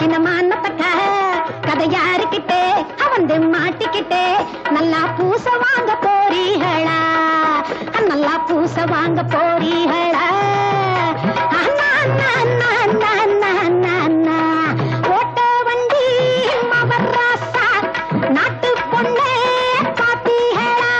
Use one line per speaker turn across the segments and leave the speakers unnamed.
தினமானத்தக்க கதை யாருக்கிட்டே வந்து மாட்டிக்கிட்டே நல்லா பூச வாங்க போறீங்களா நல்லா பூச வாங்க போறீங்களா ஓட்ட வண்டி மவராசா நாட்டு பொண்ணே பாத்தீங்களா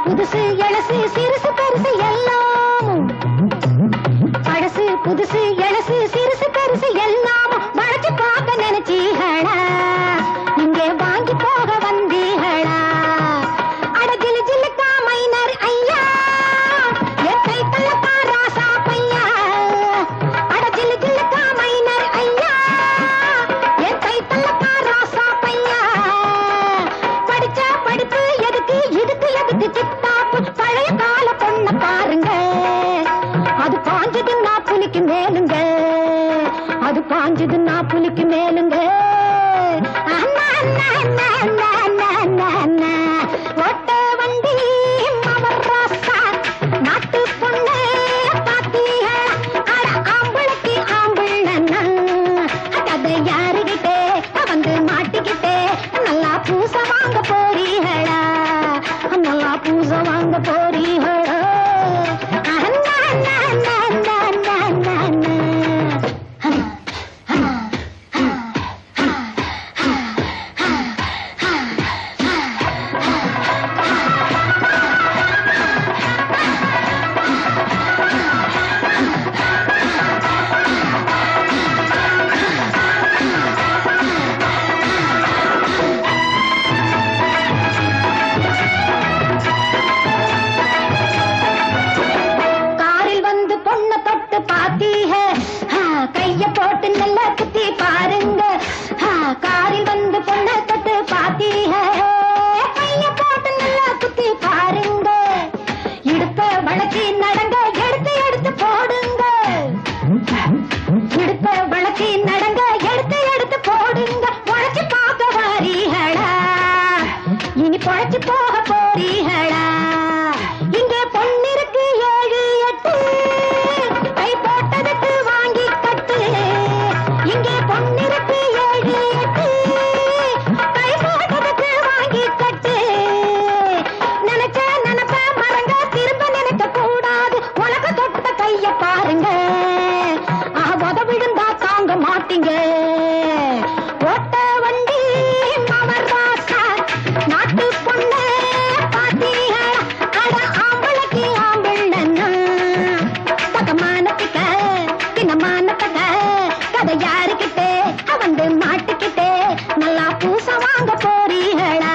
புதுசு எழசு சிறுசு பெருசு எல்லாம் பழசு புதுசு எழசு சிறுசு பெருசு எல்லாம் வளைச்சு பார்க்க நினைச்சீங்களா இங்கே வாங்கி போக வந்தீங்களா அட ஜிலு ஜிலுக்கா மைனர் ஐயா என் கை தள்ளப்பா ராசா பையா அட ஜிலு ஜிலுக்கா மைனர் ஐயா என் கை தள்ளப்பா ராசா பையா படிச்ச படிப்பு எதுக்கு இதுக்கு எதுக்கு சித்தாப்பு பழைய கால பொண்ண பாருங்க அது பாஞ்சதுன்னா புலிக்கு மேலுங்க அது பாஞ்சதுன்னா புலிக்கு மேலுங்க ஒட்ட வண்டி மவராசா நாட்டு பொண்ணு பாத்தீங்க ஆம்பளைக்கு ஆம்பிள்ளன்னா கதை யாருகிட்டே வந்து மாட்டிக்கிட்டே நல்லா பூச வாங்க போறீங்களா நல்லா பூச வாங்க போறீங்களா பொழைச்சு போக போறீங்களா இங்கே பொண்ணிருக்கு 7 8 கை போட்டதுக்கு வாங்கி கட்டு இங்கே பொண்ணிருக்கு 7 8 கை போட்டதுக்கு வாங்கி கட்டு நினைச்ச நினைப்ப மறங்க திரும்ப நினைக்க கூடாது உலக தொட்ட கைய பாருங்க உத விழுந்தா தாங்க மாட்டீங்க ஓட்ட வண்டி மவராசா நாட்டு பொண்ணு பாத்தீங்க அட ஆம்பளைக்கு ஆம்பிள்ளன்னா பகமானத்துக்க தினமானத்தக்க கதை யாருக்கிட்டே வந்து மாட்டிக்கிட்டே நல்லா பூச வாங்க போறீங்களா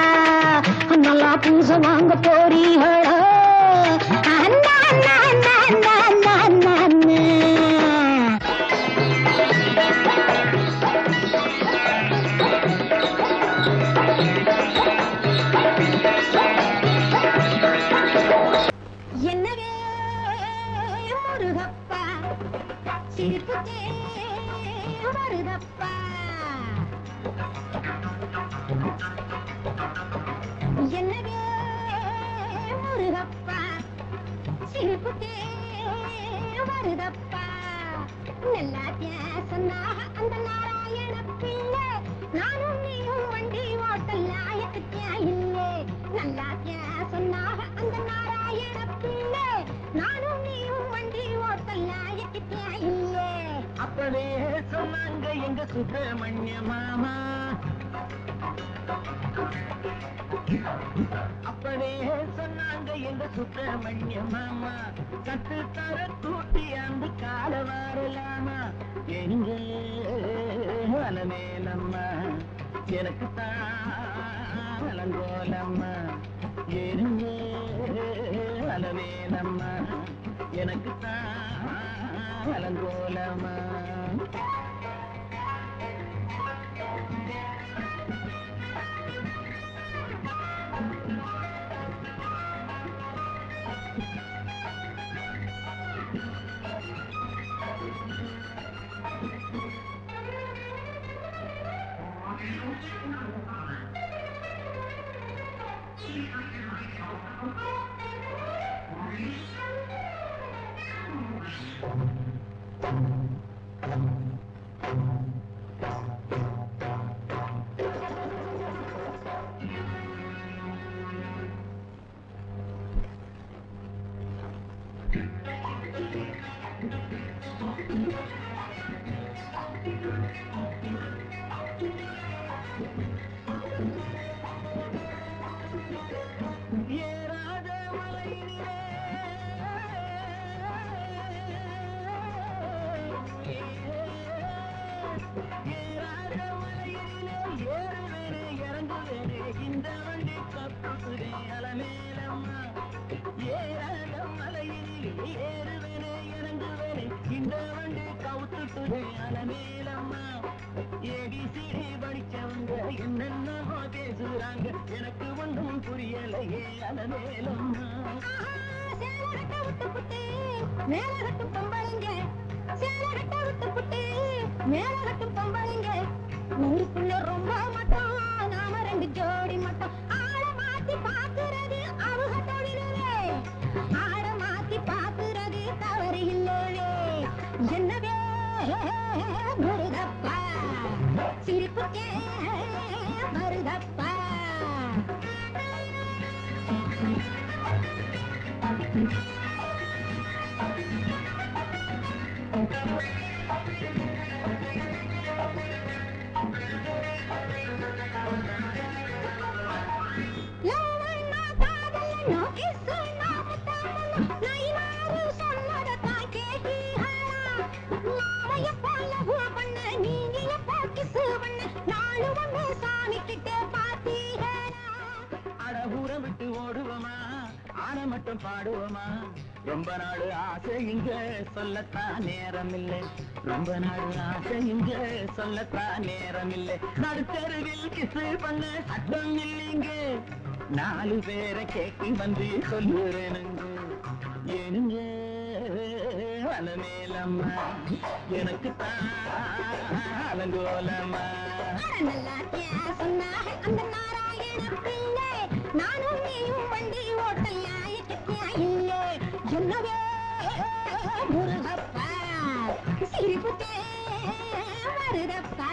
நல்லா பூச வாங்க போறீங்களா என்னவே முருகப்பா சிரிப்புக்கே வருதப்பா என்னவே முருகப்பா சிரிப்புக்கே வருதப்பா நல்லா சொன்னாக அந்த நாராயண பிள்ளை நானும் நீயும் வண்டி ஓட்டல் நாயத்துக்கே இல்லை நல்லா சொன்னாக அந்த நாராயண பிள்ளை நானும் நீயும் வண்டி ஓட்டல் நாயத்துக்கே இல்லை
அப்பவே சொன்னாங்க எங்க சுப்பிரமணிய மாமா அப்பவே சொன்னாங்க எங்க சுப்பிரமணிய மாமா கட்டு தர கூட்டி அந்த கால வரலாமா எங்க அலமேலம்மா எனக்கு தான் அலங்கோலம்மா எருங்க அலமேலம்மா எனக்கு தான் அலங்கோலமா என்னென்னமோ பேசுறாங்க எனக்கு ஒன்றும் புரியலையே அலமேலம்மா
சேலகட்ட விட்டு புட்டு மேலகட்டு பொம்பளைங்க சேலகட்ட விட்டு புட்டு மேலகட்டு பொம்பளைங்க ஊருக்குள்ள ரொம்ப மட்டும் நாம ரெண்டு ஜோடி மட்டும் ஆள மாத்தி பாக்குறது அவங்க தொழிலே ஆள மாத்தி பாக்குறது தவறு இல்லவே என்னவே முருகப்பா சிரிப்புக்கே மருகப்பா
விட்டு ஓடுவோமா ஆன மட்டும் பாடுவோமா ரொம்ப நாள் ஆசை இங்க சொல்லத்தான் நேரம் இல்லை ரொம்ப நாள் ஆசை இங்க சொல்லத்தான் நேரம் இல்லை நடுத்தருவில் கிசு பண்ண சத்தம் இல்லைங்க 4 பேரை கேட்டு வந்து சொல்லுறேனுங்க ஏனுங்க அலமேலம்மா எனக்கு தான் அலங்கோலம்மா
அந்த நாராயண பிள்ளை நானும் நீயும் வண்டி ஓட்டல் இல்லை என்னவே Murugappa சிரிப்புத்தே வருதப்பா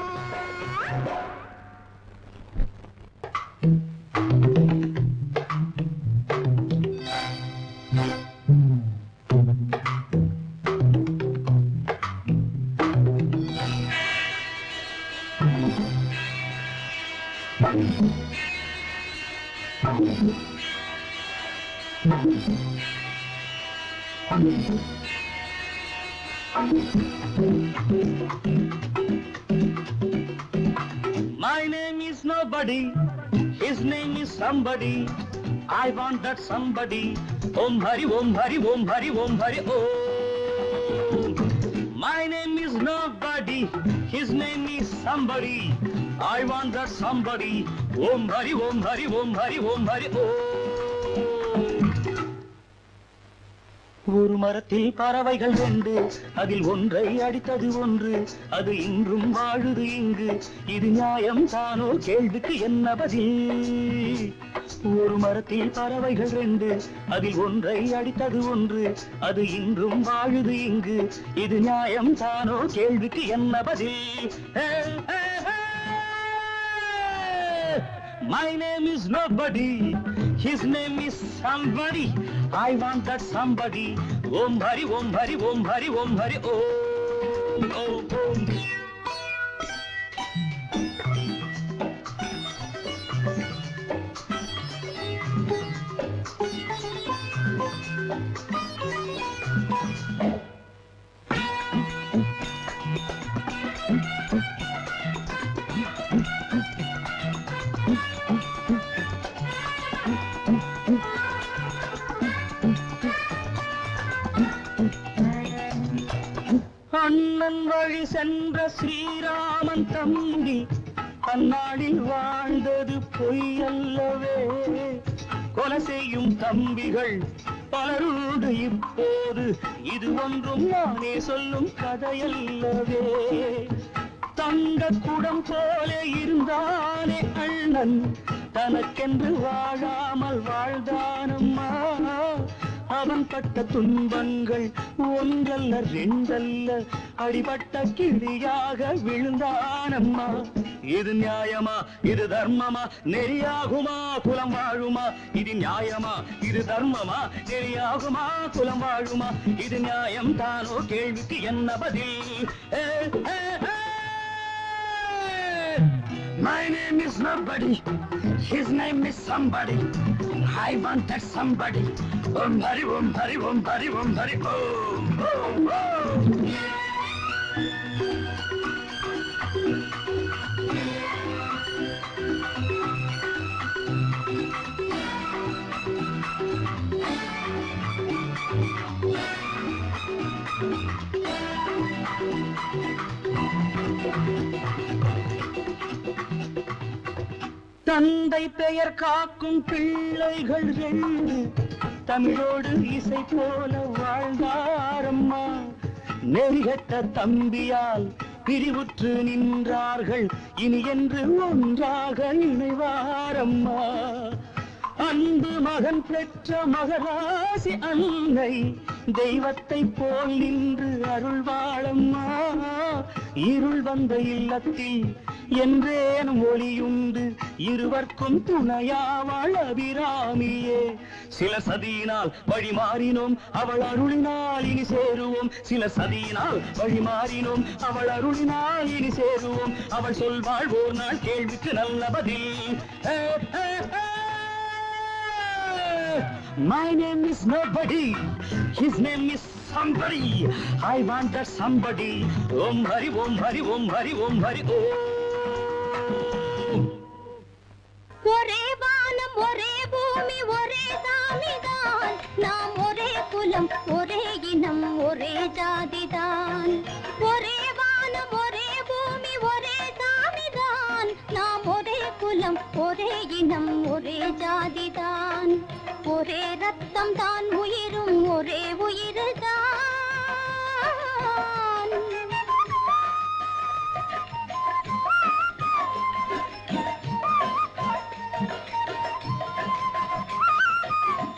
My name is nobody, his name is somebody. I want that somebody. Om Hari, Om Hari, Om Hari, Om Hari, Om. My name is nobody, his name is somebody. I want that somebody. Om Hari, Om Hari, Om Hari, Om Hari, Om. ஒரு மரத்தில் பறவைகள் 2 அதில் ஒன்றை அடித்தது ஒன்று அது இன்றும் வாழுது இங்கு இது நியாயம் தானோ கேள்விக்கு என்ன பதில் ஒரு மரத்தில் பறவைகள் 2 அதில் ஒன்றை அடித்தது ஒன்று அது இன்றும் வாழுது இங்கு இது நியாயம் தானோ கேள்விக்கு என்ன பதில் My name is nobody, his name is somebody. I want that somebody. Om Hari, Om Hari, Om Hari, Om Hari, Om, Om, Om. அண்ணன் வழி சென்ற ஸ்ரீராமன் தம்பி அந்நாளில் வாழ்ந்தது பொய்யல்லவே. கொலை செய்யும் தம்பிகள் பலருண்டு இப்போது, இது ஒன்றும் நானே சொல்லும் கதையல்லவே. தங்க குடம் போல இருந்தானே அண்ணன், தனக்கென்று வாழாமல் வாழ்ந்தானம்மா. அவன் பட்ட துன்பங்கள் ஒன்றல்ல ரெண்டல்ல, அடிபட்ட கிளியாக விழுந்தானம்மா. இது நியாயமா, இது தர்மமா, நெறியாகுமா, குலம் வாழுமா? இது நியாயமா, இது தர்மமா, நெறியாகுமா, குலம் வாழுமா? இது நியாயம் தானோ, கேள்விக்கு என்ன பதில்? My name is nobody, his name is somebody. I wanted somebody. Om Hari, Om Hari, Om Hari, Om Hari, Om, Om, Om. தந்தை பெயர் காக்கும் பிள்ளைகள் ரெண்டு, தமிழோடு இசை போல வாழ்ந்தாரம்மா. நெறிகட்ட தம்பியால் பிரிவுற்று நின்றார்கள், இனி என்று ஒன்றாக இணைவாரம்மா. அன்பு மகன் பெற்ற மகராசி அன்னை, தெய்வத்தை போல் நின்று அருள்வாளம்மா. இருள் வந்த இல்லத்தில் என்றேனும் ஒளியுண்டு, இருவர்க்கும் துணையாவாள் அபிராமியே. சில சதியினால் வழி மாறினோம், அவள் அருளினால் இனி சேருவோம். சில சதியினால் வழி மாறினோம், அவள் அருளினால் இனி சேருவோம். அவள் சொல்வாள் ஓர் நாள், கேள்விக்கு நல்ல பதில். My name is nobody, his name is somebody. I want that somebody. Om Hari, Om Hari, Om Hari, Om Hari, Om.
ஒரே வானம் ஒரே பூமி ஒரே சாமிதான், நாம் ஒரே குலம் ஒரே இனம் ஒரே ஜாதிதான். ஒரே வானம் ஒரே பூமி ஒரே சாமிதான், நாம் ஒரே குலம் ஒரே இனம் ஒரே ஜாதிதான். ஒரே ரத்தம் தான் உயிரும் ஒரே உயிர்தான்.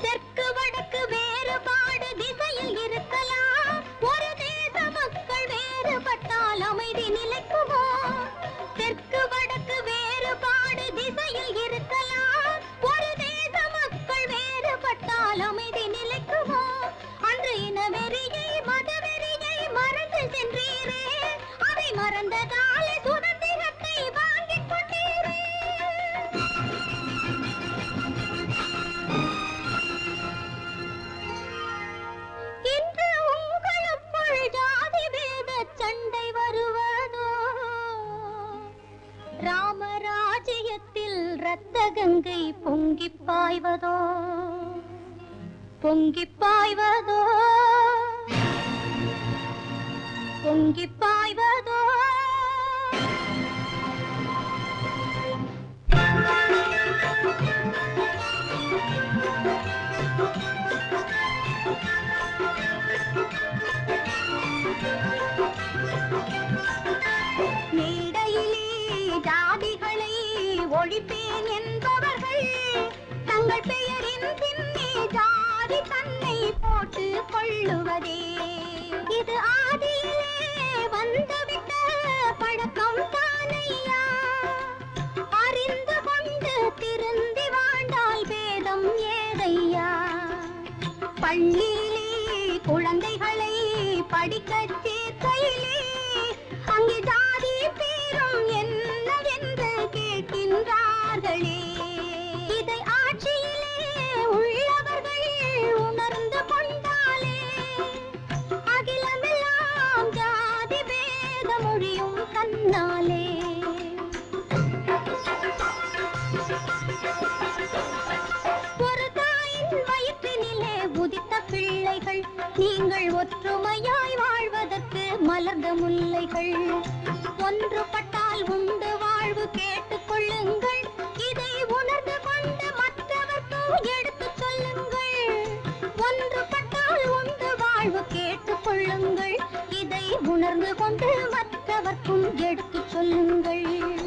தெற்கு வடக்கு வேறுபாடு திசையில் இருக்கலாம், ஒரு தேச மக்கள் வேறுபட்டால் அமைதி நிலைக்குமோ? தெற்கு வடக்கு வேறுபாடு திசையில் இருக்கலாம், ஒரு தேச மக்கள் வேறுபட்டால் அமைதி நிலைக்குமோ? அன்று இனவெறியை மதவெறியை மறந்து சென்றீரே, அதை மறந்த காலை சுதந்திரத்தை வாங்கிக் கொண்டீரே. இன்று உங்களுக்குள் ஜாதி வேத சண்டை வருவதோ? ராமராஜ்யத்தில் இரத்த கங்கை பொங்கிப் பாய்வதோ? பொங்கிப் பாய்வதோ? பொங்கிப் பாய்வதோ? மேடையிலே ஜாதிகளை ஒழிப்பேன் என்பவர்கள் தங்கள் பெயரின் பின்னே ஜாதி தன்னை போட்டு கொள்ளுவதே. இது ஆதியிலே வந்துவிட்ட பழக்கம் தானையா? அறிந்து கொண்டு திருந்தி வாழ்ந்தால் பேதம் ஏதையா? பள்ளியிலே குழந்தைகளை படிக்கச் சேர்க்கையிலே அங்கே ஜாதி பேரும் என்னவென்று கேட்கின்றார்களே. இதை ஆட்சியிலே உள்ளவர்கள் உணர்ந்து கொண்டாலே அகிலமெல்லாம் ஜாதி பேத மொழியும் தன்னாலே. ஒரு தாயின் வயிற்றினிலே உதித்த பிள்ளைகள் நீங்கள் ஒற்றுமையாய் வாழ்வதற்கு மலர்ந்த முல்லைகள். ஒன்றுபட்டால் உண்டு வாழ்வு கேட்டுக் கொள்ளுங்கள். இதை உணர்ந்து கொண்டு மற்றவர்க்கும் எடுத்துச் சொல்லுங்கள். ஒன்றுபட்டால் உண்டு வாழ்வு கேட்டுக் கொள்ளுங்கள். இதை உணர்ந்து கொண்டு மற்றவர்க்கும் எடுத்துச் சொல்லுங்கள்.